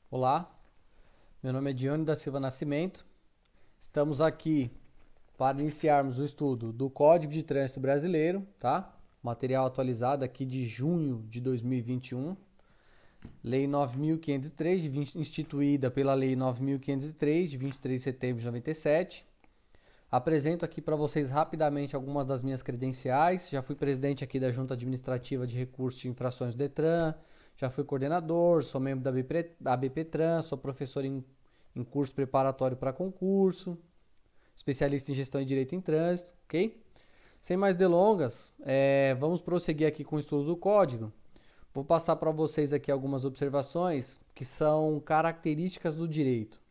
Olá, meu nome é Dione da Silva Nascimento. Estamos aqui para iniciarmos o estudo do Código de Trânsito Brasileiro, tá? Material atualizado aqui de junho de 2021. Lei 9.503, instituída pela Lei 9.503, de 23 de setembro de 97. Apresento aqui para vocês rapidamente algumas das minhas credenciais. Já fui presidente aqui da Junta Administrativa de Recursos de Infrações do Detran, já fui coordenador, sou membro da ABPTran, sou professor em curso preparatório para concurso, especialista em gestão e direito em trânsito, ok? Sem mais delongas, vamos prosseguir aqui com o estudo do código. Vou passar para vocês aqui algumas observações que são características do direito.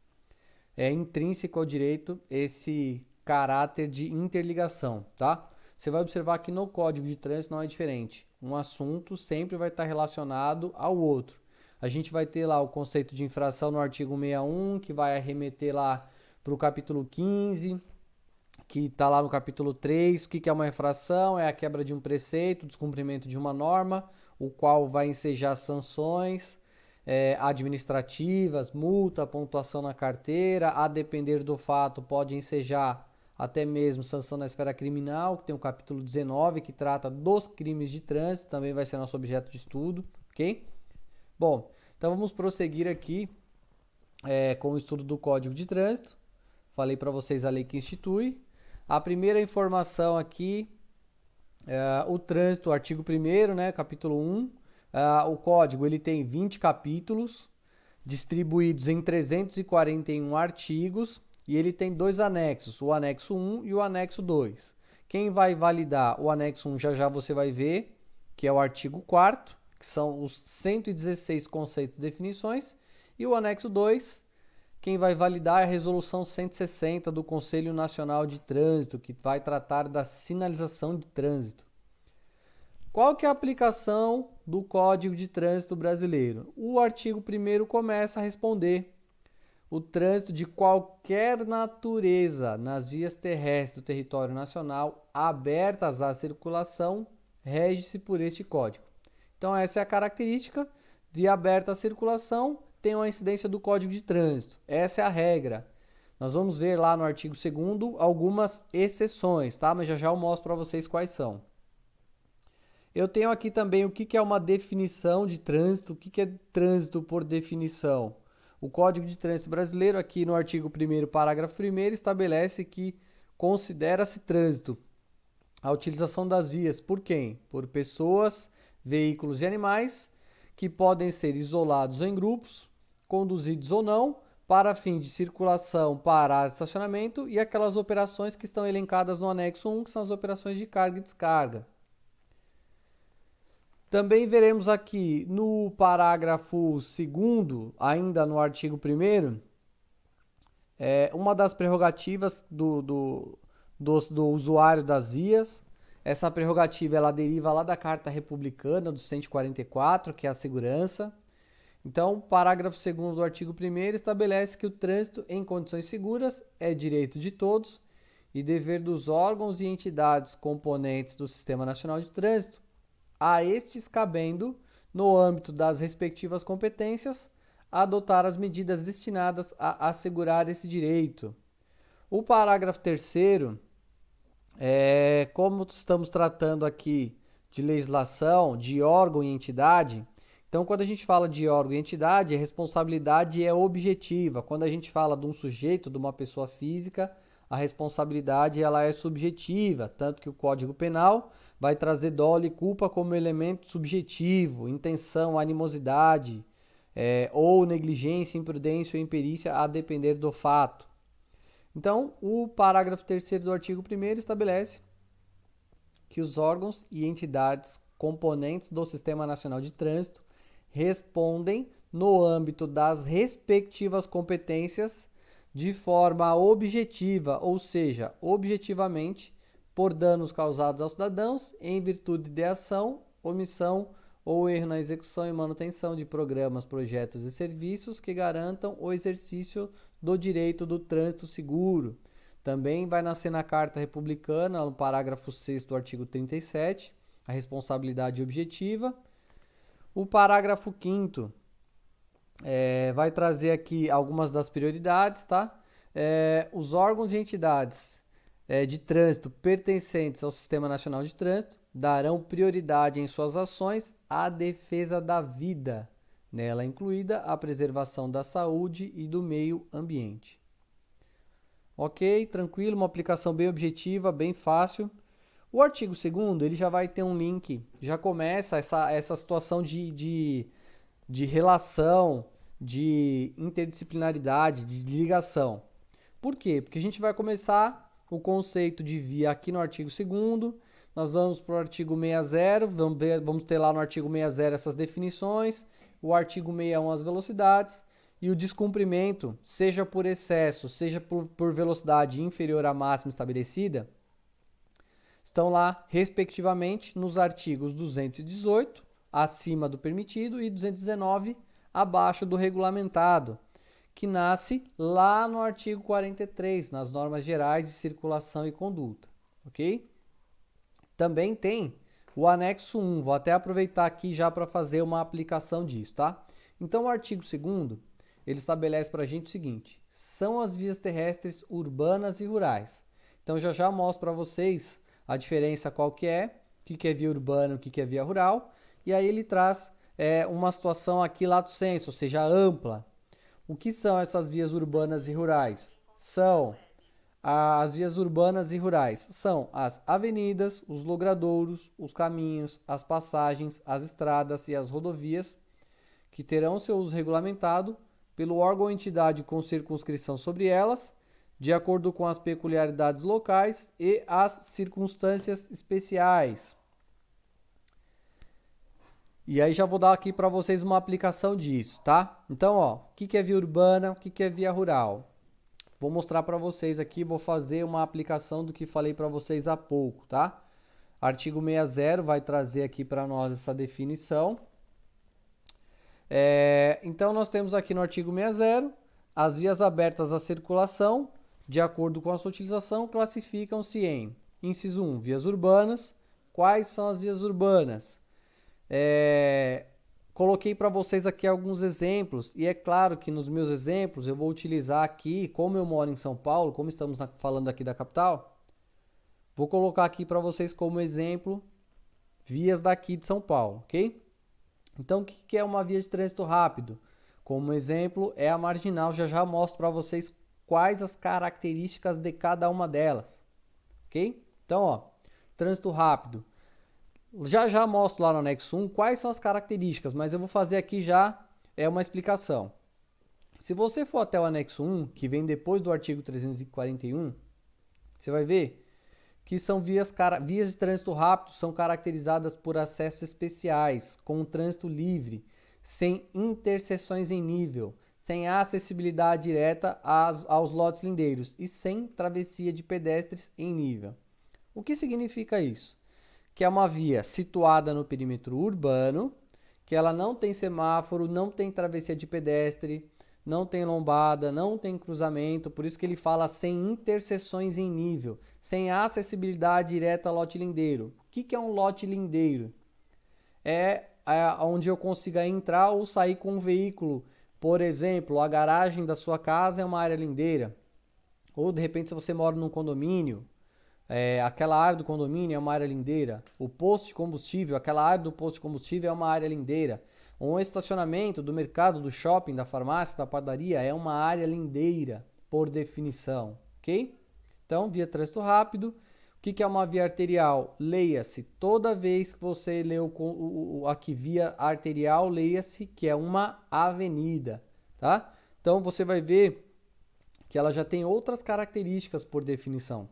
É intrínseco ao direito esse caráter de interligação, tá? Você vai observar que no Código de Trânsito não é diferente. Um assunto sempre vai estar relacionado ao outro. A gente vai ter lá o conceito de infração no artigo 61, que vai arremeter lá para o capítulo 15, que está lá no capítulo 3. O que é uma infração? É a quebra de um preceito, descumprimento de uma norma, o qual vai ensejar sanções administrativas, multa, pontuação na carteira, a depender do fato, pode ensejar até mesmo sanção na esfera criminal, que tem o capítulo 19, que trata dos crimes de trânsito, também vai ser nosso objeto de estudo, ok? Bom, então vamos prosseguir aqui com o estudo do Código de Trânsito. Falei para vocês a lei que institui. A primeira informação aqui, o trânsito, o artigo 1º, né, capítulo 1. O código ele tem 20 capítulos, distribuídos em 341 artigos, e ele tem dois anexos, o anexo 1 e o anexo 2. Quem vai validar o anexo 1 já já você vai ver, que é o artigo 4º, que são os 116 conceitos e definições, e o anexo 2, quem vai validar é a resolução 160 do Conselho Nacional de Trânsito, que vai tratar da sinalização de trânsito. Qual que é a aplicação do Código de Trânsito Brasileiro? O artigo 1º começa a responder: o trânsito de qualquer natureza nas vias terrestres do território nacional abertas à circulação rege-se por este código. Então essa é a característica: via aberta à circulação tem uma incidência do Código de Trânsito. Essa é a regra. Nós vamos ver lá no artigo 2º algumas exceções, tá? Mas já já eu mostro para vocês quais são. Eu tenho aqui também o que é uma definição de trânsito, o que é trânsito por definição. O Código de Trânsito Brasileiro, aqui no artigo 1º, parágrafo 1º, estabelece que considera-se trânsito a utilização das vias por quem? Por pessoas, veículos e animais, que podem ser isolados ou em grupos, conduzidos ou não, para fim de circulação, parada, estacionamento e aquelas operações que estão elencadas no anexo 1, que são as operações de carga e descarga. Também veremos aqui no parágrafo 2º, ainda no artigo 1º, uma das prerrogativas do usuário das vias. Essa prerrogativa ela deriva lá da Carta Republicana do 144, que é a segurança. Então, o parágrafo 2º do artigo 1º estabelece que o trânsito em condições seguras é direito de todos e dever dos órgãos e entidades componentes do Sistema Nacional de Trânsito, a estes cabendo, no âmbito das respectivas competências, adotar as medidas destinadas a assegurar esse direito. O parágrafo 3º, como estamos tratando aqui de legislação, de órgão e entidade, então quando a gente fala de órgão e entidade, a responsabilidade é objetiva. Quando a gente fala de um sujeito, de uma pessoa física, a responsabilidade ela é subjetiva, tanto que o Código Penal vai trazer dolo e culpa como elemento subjetivo, intenção, animosidade, ou negligência, imprudência ou imperícia, a depender do fato. Então, o parágrafo 3º do artigo 1º estabelece que os órgãos e entidades componentes do Sistema Nacional de Trânsito respondem no âmbito das respectivas competências de forma objetiva, ou seja, objetivamente, por danos causados aos cidadãos em virtude de ação, omissão ou erro na execução e manutenção de programas, projetos e serviços que garantam o exercício do direito do trânsito seguro. Também vai nascer na Carta Republicana, no parágrafo 6º do artigo 37, a responsabilidade objetiva. O parágrafo 5º Vai trazer aqui algumas das prioridades, tá? Os órgãos e entidades de trânsito pertencentes ao Sistema Nacional de Trânsito darão prioridade em suas ações à defesa da vida, nela incluída a preservação da saúde e do meio ambiente. Ok, tranquilo, uma aplicação bem objetiva, bem fácil. O artigo 2º, ele já vai ter um link, já começa essa situação de relação, de interdisciplinaridade, de ligação. Por quê? Porque a gente vai começar o conceito de via aqui no artigo 2º, nós vamos para o artigo 60, vamos ter lá no artigo 60 essas definições, o artigo 61 as velocidades, e o descumprimento, seja por excesso, seja por velocidade inferior à máxima estabelecida, estão lá, respectivamente, nos artigos 218, acima do permitido, e 219, abaixo do regulamentado, que nasce lá no artigo 43, nas normas gerais de circulação e conduta, ok? Também tem o anexo 1, vou até aproveitar aqui já para fazer uma aplicação disso, tá? Então, o artigo 2º, ele estabelece para a gente o seguinte: são as vias terrestres urbanas e rurais. Então, já mostro para vocês a diferença qual que é, o que é via urbana, o que é via rural, e aí ele traz uma situação aqui lato sensu, ou seja, ampla. O que são essas vias urbanas e rurais? As vias urbanas e rurais são as avenidas, os logradouros, os caminhos, as passagens, as estradas e as rodovias, que terão seu uso regulamentado pelo órgão ou entidade com circunscrição sobre elas, de acordo com as peculiaridades locais e as circunstâncias especiais. E aí já vou dar aqui para vocês uma aplicação disso, tá? Então, ó, o que é via urbana, o que é via rural? Vou mostrar para vocês aqui, vou fazer uma aplicação do que falei para vocês há pouco, tá? Artigo 60 vai trazer aqui para nós essa definição. Então, nós temos aqui no artigo 60, as vias abertas à circulação, de acordo com a sua utilização, classificam-se em, inciso 1, vias urbanas. Quais são as vias urbanas? Coloquei para vocês aqui alguns exemplos, e é claro que nos meus exemplos eu vou utilizar aqui, como eu moro em São Paulo, como estamos falando aqui da capital, vou colocar aqui para vocês como exemplo vias daqui de São Paulo, ok? Então, o que é uma via de trânsito rápido? Como exemplo, é a marginal. Já mostro para vocês quais as características de cada uma delas, ok? Então, ó, trânsito rápido. Já mostro lá no anexo 1 quais são as características, mas eu vou fazer aqui já uma explicação. Se você for até o anexo 1, que vem depois do artigo 341, você vai ver que são vias de trânsito rápido, são caracterizadas por acessos especiais, com trânsito livre, sem interseções em nível, sem acessibilidade direta aos lotes lindeiros e sem travessia de pedestres em nível. O que significa isso? Que é uma via situada no perímetro urbano, que ela não tem semáforo, não tem travessia de pedestre, não tem lombada, não tem cruzamento, por isso que ele fala sem interseções em nível, sem acessibilidade direta ao lote lindeiro. O que é um lote lindeiro? É onde eu consiga entrar ou sair com um veículo. Por exemplo, a garagem da sua casa é uma área lindeira. Ou de repente, se você mora num condomínio, aquela área do condomínio é uma área lindeira. O posto de combustível, aquela área do posto de combustível é uma área lindeira. Um estacionamento do mercado, do shopping, da farmácia, da padaria é uma área lindeira, por definição, ok? Então, via trânsito rápido. O que é uma via arterial? Leia-se, toda vez que você leu aqui via arterial, leia-se que é uma avenida, tá? Então, você vai ver que ela já tem outras características por definição.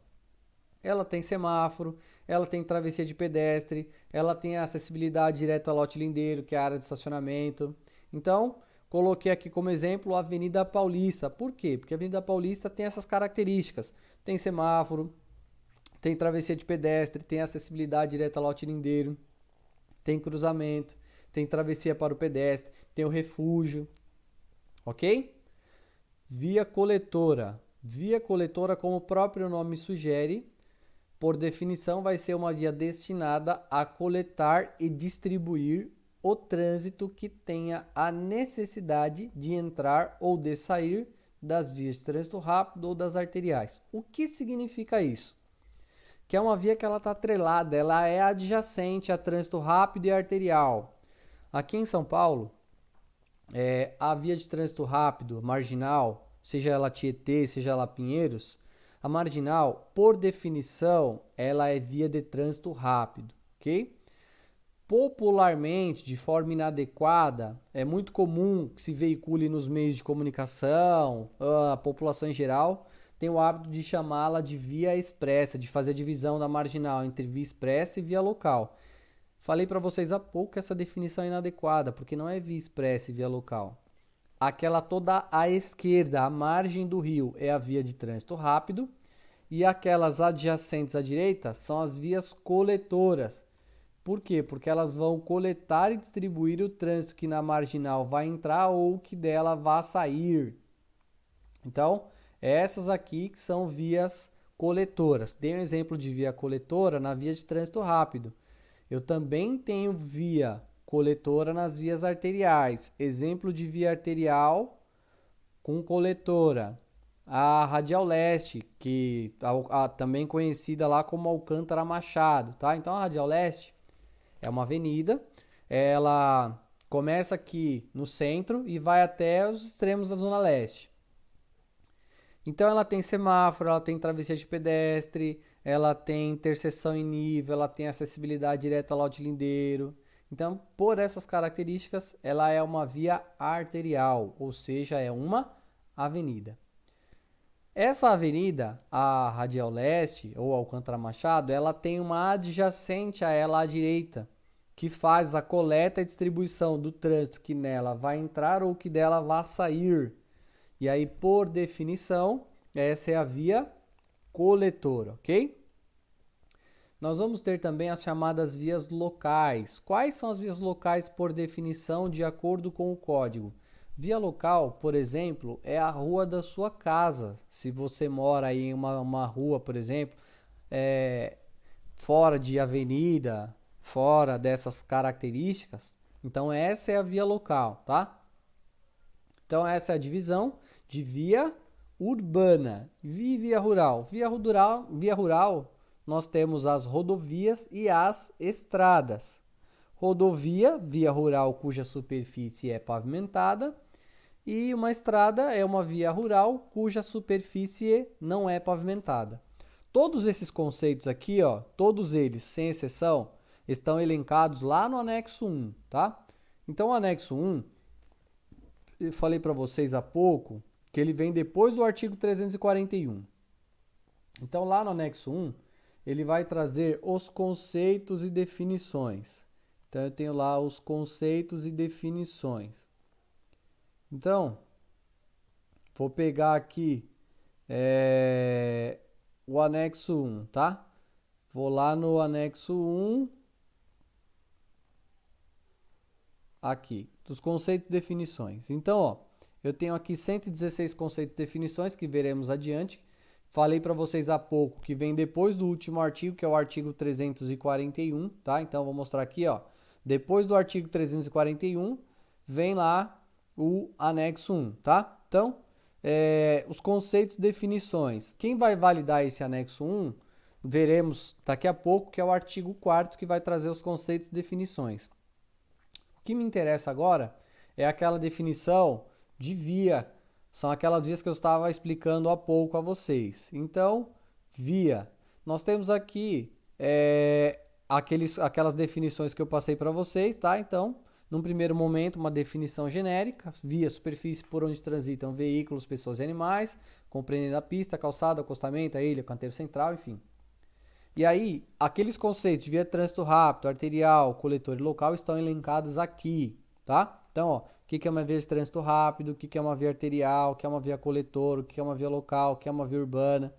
Ela tem semáforo, ela tem travessia de pedestre, ela tem acessibilidade direta ao lote lindeiro, que é a área de estacionamento. Então, coloquei aqui como exemplo a Avenida Paulista. Por quê? Porque a Avenida Paulista tem essas características. Tem semáforo, tem travessia de pedestre, tem acessibilidade direta ao lote lindeiro, tem cruzamento, tem travessia para o pedestre, tem o refúgio, ok? Via coletora. Via coletora, como o próprio nome sugere, por definição, vai ser uma via destinada a coletar e distribuir o trânsito que tenha a necessidade de entrar ou de sair das vias de trânsito rápido ou das arteriais. O que significa isso? Que é uma via que ela está atrelada, ela é adjacente a trânsito rápido e arterial. Aqui em São Paulo, a via de trânsito rápido, marginal, seja ela Tietê, seja ela Pinheiros, a marginal, por definição, ela é via de trânsito rápido, ok? Popularmente, de forma inadequada, é muito comum que se veicule nos meios de comunicação, a população em geral tem o hábito de chamá-la de via expressa, de fazer a divisão da marginal entre via expressa e via local. Falei para vocês há pouco que essa definição é inadequada, porque não é via expressa e via local. Aquela toda à esquerda, à margem do rio, é a via de trânsito rápido, e aquelas adjacentes à direita são as vias coletoras. Por quê? Porque elas vão coletar e distribuir o trânsito que na marginal vai entrar ou que dela vai sair. Então, essas aqui que são vias coletoras. Dei um exemplo de via coletora na via de trânsito rápido. Eu também tenho via coletora nas vias arteriais. Exemplo de via arterial com coletora. A Radial Leste, que também conhecida lá como Alcântara Machado, tá? Então a Radial Leste é uma avenida, ela começa aqui no centro e vai até os extremos da Zona Leste. Então ela tem semáforo, ela tem travessia de pedestre, ela tem interseção em nível, ela tem acessibilidade direta ao lote lindeiro. Então, por essas características, ela é uma via arterial, ou seja, é uma avenida. Essa avenida, a Radial Leste ou Alcântara Machado, ela tem uma adjacente a ela à direita, que faz a coleta e distribuição do trânsito que nela vai entrar ou que dela vai sair. E aí, por definição, essa é a via coletora, ok? Nós vamos ter também as chamadas vias locais. Quais são as vias locais por definição de acordo com o código? Via local, por exemplo, é a rua da sua casa. Se você mora aí em uma rua, por exemplo, fora de avenida, fora dessas características, então essa é a via local, tá? Então essa é a divisão de via urbana e via rural. Via rural, nós temos as rodovias e as estradas. Rodovia, via rural cuja superfície é pavimentada, e uma estrada é uma via rural cuja superfície não é pavimentada. Todos esses conceitos aqui, ó, todos eles, sem exceção, estão elencados lá no anexo 1, tá? Então o anexo 1, eu falei para vocês há pouco que ele vem depois do artigo 341. Então lá no anexo 1, ele vai trazer os conceitos e definições. Então eu tenho lá os conceitos e definições. Então, vou pegar aqui o anexo 1, tá? Vou lá no anexo 1, aqui, dos conceitos e definições. Então, ó, eu tenho aqui 116 conceitos e definições que veremos adiante. Falei para vocês há pouco que vem depois do último artigo, que é o artigo 341, tá? Então, vou mostrar aqui, ó. Depois do artigo 341, vem lá o anexo 1, tá? Então, os conceitos e definições. Quem vai validar esse anexo 1, veremos daqui a pouco, que é o artigo 4º, que vai trazer os conceitos e definições. O que me interessa agora é aquela definição de via. São aquelas vias que eu estava explicando há pouco a vocês. Então, via. Nós temos aqui aquelas definições que eu passei para vocês, tá? Então, num primeiro momento, uma definição genérica: via, superfície por onde transitam veículos, pessoas e animais, compreendendo a pista, calçada, acostamento, a ilha, canteiro central, enfim. E aí, aqueles conceitos de via de trânsito rápido, arterial, coletor e local estão elencados aqui, tá? Então, ó, o que é uma via de trânsito rápido, o que é uma via arterial, o que é uma via coletor, o que é uma via local, o que é uma via urbana.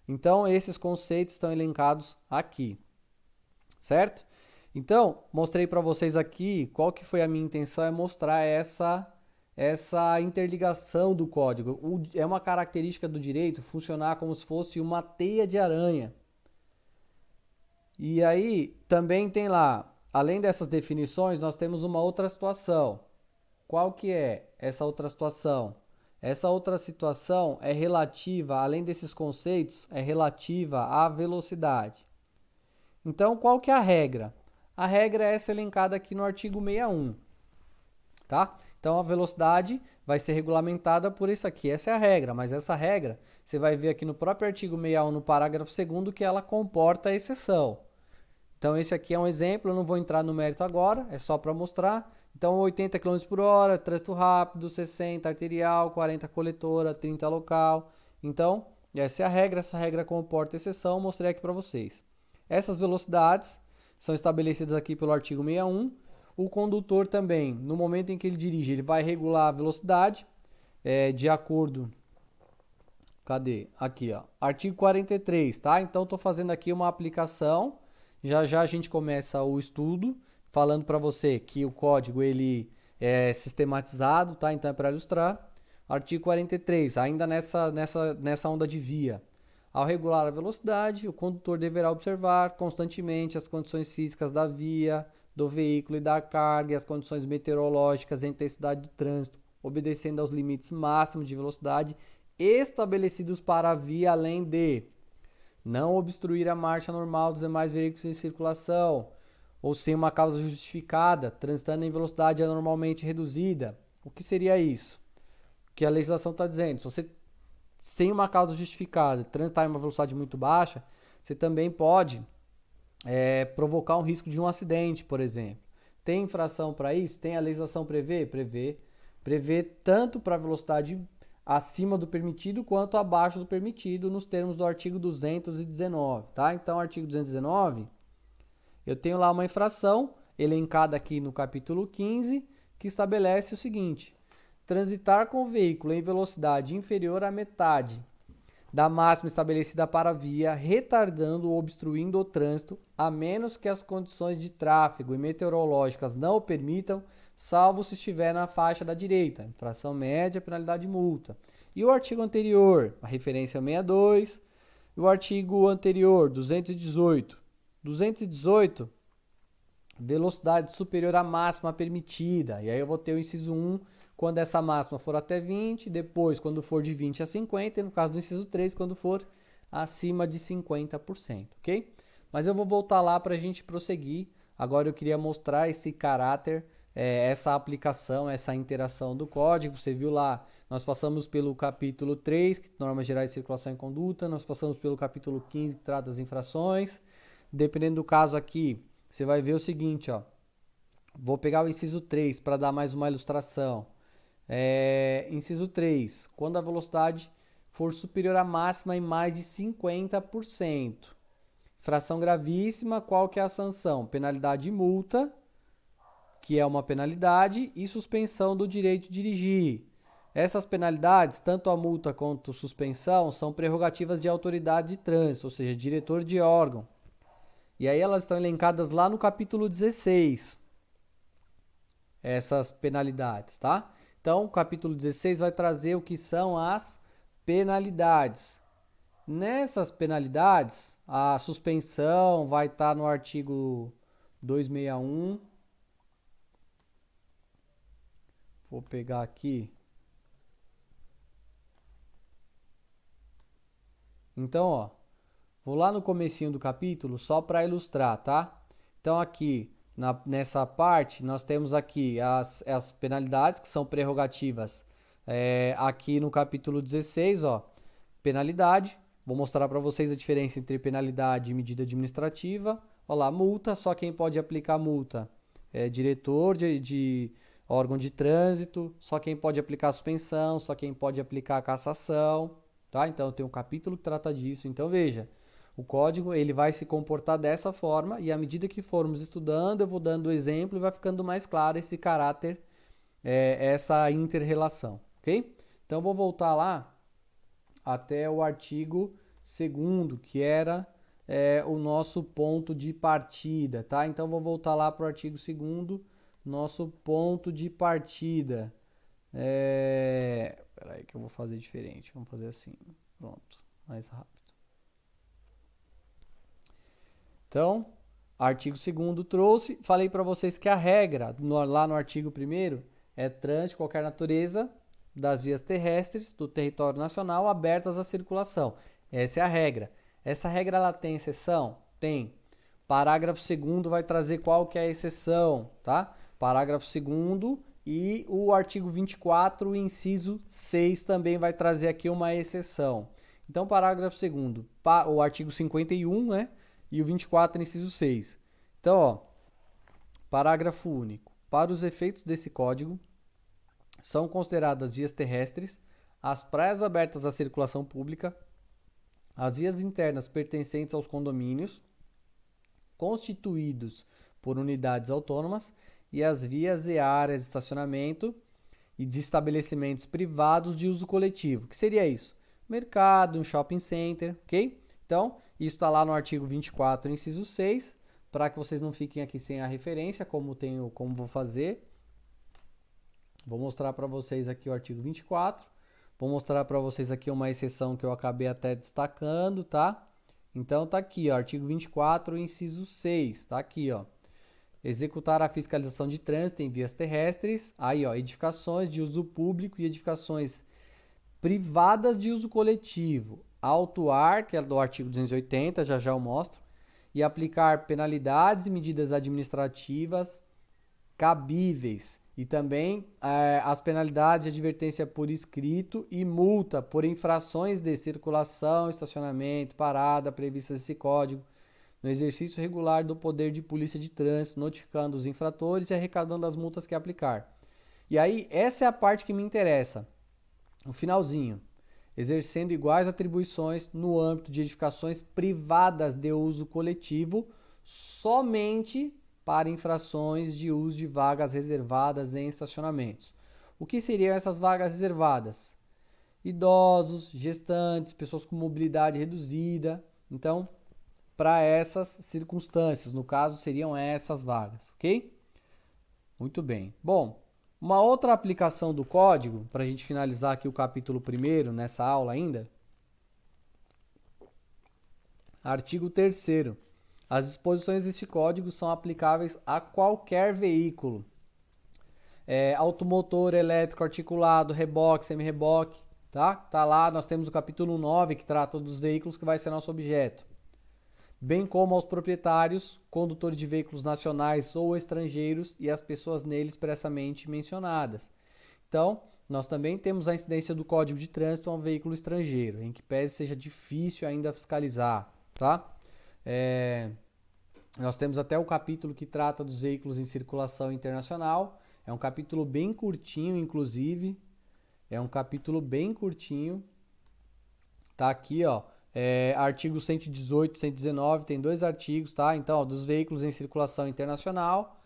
Então, esses conceitos estão elencados aqui, certo? Então, mostrei para vocês aqui qual que foi a minha intenção, é mostrar essa interligação do código. É uma característica do direito funcionar como se fosse uma teia de aranha. E aí, também tem lá além dessas definições, nós temos uma outra situação. Qual que é essa outra situação? Essa outra situação é relativa, além desses conceitos, é relativa à velocidade. Então, qual que é a regra? A regra é essa elencada aqui no artigo 61, tá? Então, a velocidade vai ser regulamentada por isso aqui. Essa é a regra, mas essa regra, você vai ver aqui no próprio artigo 61, no parágrafo 2º, que ela comporta a exceção. Então, esse aqui é um exemplo, eu não vou entrar no mérito agora, é só para mostrar. Então, 80 km por hora, trânsito rápido, 60 arterial, 40 coletora, 30 local. Então, essa é a regra, essa regra comporta exceção, mostrei aqui para vocês. Essas velocidades são estabelecidas aqui pelo artigo 61. O condutor também, no momento em que ele dirige, ele vai regular a velocidade de acordo... Cadê? Aqui, ó. Artigo 43, tá? Então, estou fazendo aqui uma aplicação. Já já a gente começa o estudo, falando para você que o código ele é sistematizado, tá? Então, é para ilustrar. Artigo 43, ainda nessa onda de via. Ao regular a velocidade, o condutor deverá observar constantemente as condições físicas da via, do veículo e da carga, e as condições meteorológicas e a intensidade do trânsito, obedecendo aos limites máximos de velocidade estabelecidos para a via, além de não obstruir a marcha normal dos demais veículos em circulação, ou sem uma causa justificada, transitando em velocidade anormalmente reduzida. O que seria isso? O que a legislação está dizendo? Se você, sem uma causa justificada, transitar em uma velocidade muito baixa, você também pode provocar um risco de um acidente, por exemplo. Tem infração para isso? Tem a legislação prevê tanto para velocidade acima do permitido quanto abaixo do permitido nos termos do artigo 219, tá? Então, artigo 219, eu tenho lá uma infração elencada aqui no capítulo 15, que estabelece o seguinte: transitar com o veículo em velocidade inferior à metade da máxima estabelecida para a via, retardando ou obstruindo o trânsito, a menos que as condições de tráfego e meteorológicas não o permitam, salvo se estiver na faixa da direita, infração média, penalidade de multa. E o artigo anterior, a referência 62, e o artigo anterior, 218. 218, velocidade superior à máxima permitida. E aí eu vou ter o inciso 1, quando essa máxima for até 20, depois quando for de 20 a 50, e no caso do inciso 3, quando for acima de 50%, ok? Mas eu vou voltar lá para a gente prosseguir. Agora eu queria mostrar esse caráter, essa aplicação, essa interação do código. Você viu lá, nós passamos pelo capítulo 3, que normas gerais de circulação e conduta, nós passamos pelo capítulo 15, que trata das infrações. Dependendo do caso aqui, você vai ver o seguinte, ó. Vou pegar o inciso 3 para dar mais uma ilustração. Inciso 3, quando a velocidade for superior à máxima em mais de 50%. Infração gravíssima, qual que é a sanção? Penalidade e multa, que é uma penalidade, e suspensão do direito de dirigir. Essas penalidades, tanto a multa quanto a suspensão, são prerrogativas de autoridade de trânsito, ou seja, diretor de órgão. E aí elas estão elencadas lá no capítulo 16, essas penalidades, tá? Então, o capítulo 16 vai trazer o que são as penalidades. Nessas penalidades, a suspensão vai estar no artigo 261. Vou pegar aqui. Então, ó, vou lá no comecinho do capítulo só para ilustrar, tá? Então, aqui, nessa parte, nós temos aqui as penalidades, que são prerrogativas. Aqui no capítulo 16, ó, penalidade. Vou mostrar para vocês a diferença entre penalidade e medida administrativa. Olha lá, multa, só quem pode aplicar multa é diretor de órgão de trânsito, só quem pode aplicar suspensão, só quem pode aplicar cassação, tá? Então tem um capítulo que trata disso. Então veja, o código ele vai se comportar dessa forma e à medida que formos estudando, eu vou dando exemplo e vai ficando mais claro esse caráter, essa inter-relação, ok? Então vou voltar lá até o artigo 2º, que era o nosso ponto de partida, tá? Então vou voltar lá para o artigo 2º, nosso ponto de partida. Peraí que eu vou fazer diferente, vamos fazer assim, pronto, mais rápido. Então, Artigo 2º trouxe, falei para vocês que a regra, lá no artigo 1º, é trânsito de qualquer natureza das vias terrestres do território nacional abertas à circulação. Essa é a regra. Essa regra ela tem exceção? Tem. Parágrafo 2º vai trazer qual que é a exceção, tá? Parágrafo 2º e o artigo 24, inciso 6, também vai trazer aqui uma exceção. Então, parágrafo 2º, o artigo 51, né? E o 24, inciso 6. Então, ó, parágrafo único. Para os efeitos desse código, são consideradas vias terrestres as praias abertas à circulação pública, as vias internas pertencentes aos condomínios, constituídos por unidades autônomas, e as vias e áreas de estacionamento e de estabelecimentos privados de uso coletivo. O que seria isso? Mercado, um shopping center, ok? Então, isso está lá no artigo 24, inciso 6, para que vocês não fiquem aqui sem a referência, como vou fazer. Vou mostrar para vocês aqui o artigo 24. Vou mostrar para vocês aqui uma exceção que eu acabei até destacando, tá? Então, tá aqui, ó, artigo 24, inciso 6, tá aqui, ó. Executar a fiscalização de trânsito em vias terrestres. Aí, ó, edificações de uso público e edificações privadas de uso coletivo. Autuar, que é do artigo 280, já eu mostro. E aplicar penalidades e medidas administrativas cabíveis. E também as penalidades de advertência por escrito e multa por infrações de circulação, estacionamento, parada previstas nesse código, no exercício regular do poder de polícia de trânsito, notificando os infratores e arrecadando as multas que aplicar. E aí, essa é a parte que me interessa. O finalzinho. Exercendo iguais atribuições no âmbito de edificações privadas de uso coletivo, somente para infrações de uso de vagas reservadas em estacionamentos. O que seriam essas vagas reservadas? Idosos, gestantes, pessoas com mobilidade reduzida. Então, para essas circunstâncias, no caso, seriam essas vagas, ok? Muito bem. Bom, uma outra aplicação do código, para a gente finalizar aqui o capítulo 1º, nessa aula ainda. Artigo 3º. As disposições deste código são aplicáveis a qualquer veículo. Automotor, elétrico, articulado, reboque, semi-reboque, tá? Tá lá, nós temos o capítulo 9, que trata dos veículos, que vai ser nosso objeto. Bem como aos proprietários, condutores de veículos nacionais ou estrangeiros e as pessoas neles expressamente mencionadas. Então, nós também temos a incidência do Código de Trânsito a um veículo estrangeiro, em que pese seja difícil ainda fiscalizar, tá? Nós temos até o capítulo que trata dos veículos em circulação internacional. É um capítulo bem curtinho, inclusive. É um capítulo bem curtinho. Tá aqui, ó. Artigo 118, 119, tem 2 artigos, tá? Então, ó, dos veículos em circulação internacional.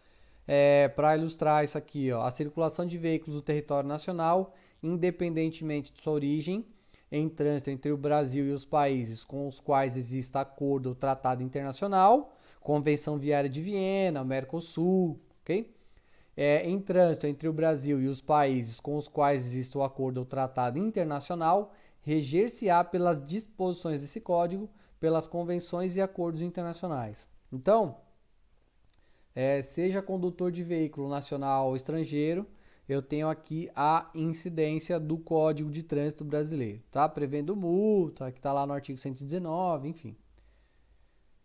Para ilustrar isso aqui, ó, a circulação de veículos do território nacional, independentemente de sua origem, em trânsito entre o Brasil e os países com os quais exista acordo ou tratado internacional, Convenção Viária de Viena, Mercosul, ok? Em trânsito entre o Brasil e os países com os quais existe o acordo ou tratado internacional, reger-se-á pelas disposições desse código, pelas convenções e acordos internacionais. Então, seja condutor de veículo nacional ou estrangeiro, eu tenho aqui a incidência do Código de Trânsito Brasileiro, tá? Prevendo multa, que está lá no artigo 119, enfim.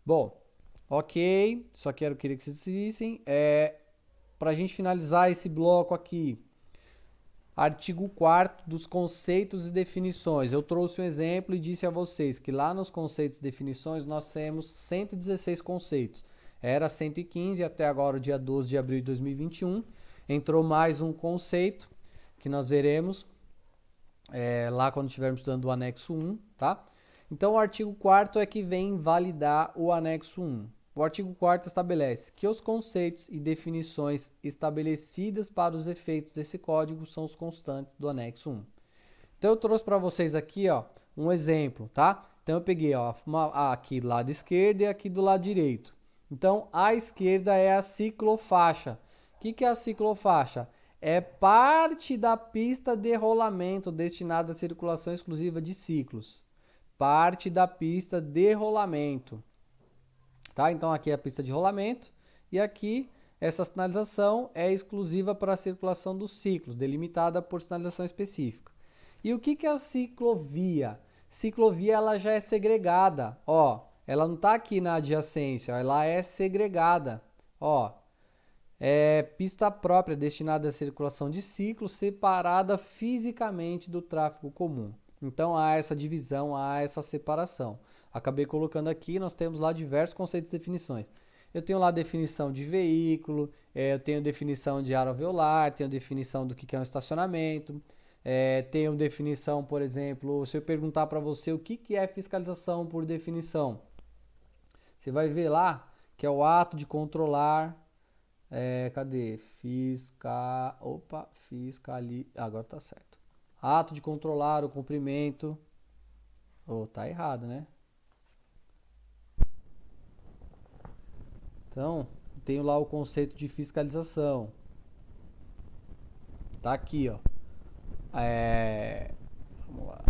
Bom, ok, só queria que vocês assistissem. Para a gente finalizar esse bloco aqui, artigo 4º dos conceitos e definições. Eu trouxe um exemplo e disse a vocês que lá nos conceitos e definições nós temos 116 conceitos. Era 115 até agora, o dia 12 de abril de 2021. Entrou mais um conceito que nós veremos lá quando estivermos estudando o anexo 1, tá? Então, o artigo 4º é que vem validar o anexo 1. O artigo 4º estabelece que os conceitos e definições estabelecidas para os efeitos desse código são os constantes do anexo 1. Então, eu trouxe para vocês aqui, ó, um exemplo, tá? Então, eu peguei aqui do lado esquerdo e aqui do lado direito. Então, a esquerda é a ciclofaixa. O que é a ciclofaixa? É parte da pista de rolamento destinada à circulação exclusiva de ciclos. Parte da pista de rolamento. Tá? Então aqui é a pista de rolamento e aqui essa sinalização é exclusiva para a circulação dos ciclos, delimitada por sinalização específica. E o que é a ciclovia? Ciclovia ela já é segregada, ó, ela não está aqui na adjacência, ó, ela é segregada, ó, é pista própria destinada à circulação de ciclos, separada fisicamente do tráfego comum. Então há essa divisão, há essa separação. Acabei colocando aqui, nós temos lá diversos conceitos e definições. Eu tenho lá a definição de veículo, eu tenho definição de área alveolar, tenho definição do que é um estacionamento, tenho definição, por exemplo, se eu perguntar para você o que é fiscalização por definição, você vai ver lá que é o ato de controlar, cadê? Agora tá certo. Ato de controlar o cumprimento. Tá errado, né? Então, tenho lá o conceito de fiscalização. Tá aqui, ó. Vamos lá.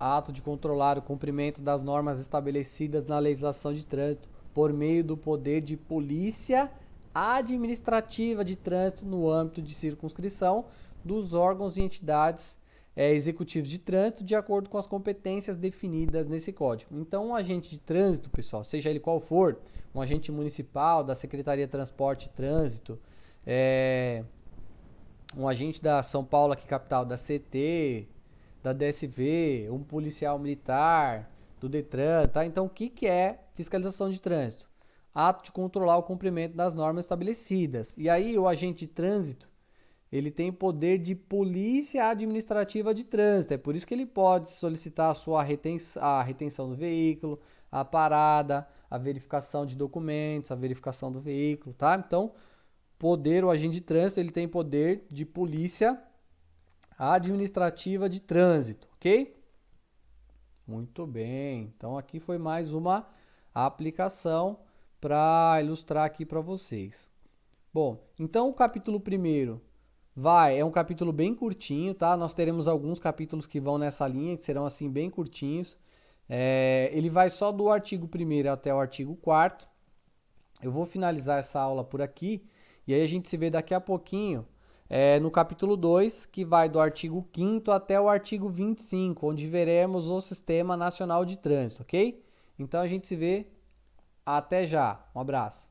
Ato de controlar o cumprimento das normas estabelecidas na legislação de trânsito por meio do poder de polícia administrativa de trânsito no âmbito de circunscrição dos órgãos e entidades executivos de trânsito de acordo com as competências definidas nesse código. Então, um agente de trânsito, pessoal, seja ele qual for, um agente municipal, da Secretaria de Transporte e Trânsito, um agente da São Paulo aqui capital, da CT, da DSV, um policial militar, do Detran, tá? Então, o que é fiscalização de trânsito? Ato de controlar o cumprimento das normas estabelecidas. E aí, o agente de trânsito, ele tem poder de polícia administrativa de trânsito. É por isso que ele pode solicitar a retenção do veículo, a parada, a verificação de documentos, a verificação do veículo, tá? Então, o agente de trânsito, ele tem poder de polícia administrativa de trânsito, ok? Muito bem. Então, aqui foi mais uma aplicação para ilustrar aqui para vocês. Bom, então o capítulo 1º é um capítulo bem curtinho, tá? Nós teremos alguns capítulos que vão nessa linha, que serão assim bem curtinhos. Ele vai só do artigo 1º até o artigo 4º. Eu vou finalizar essa aula por aqui e aí a gente se vê daqui a pouquinho no capítulo 2, que vai do artigo 5º até o artigo 25, onde veremos o Sistema Nacional de Trânsito, ok? Então a gente se vê até já. Um abraço.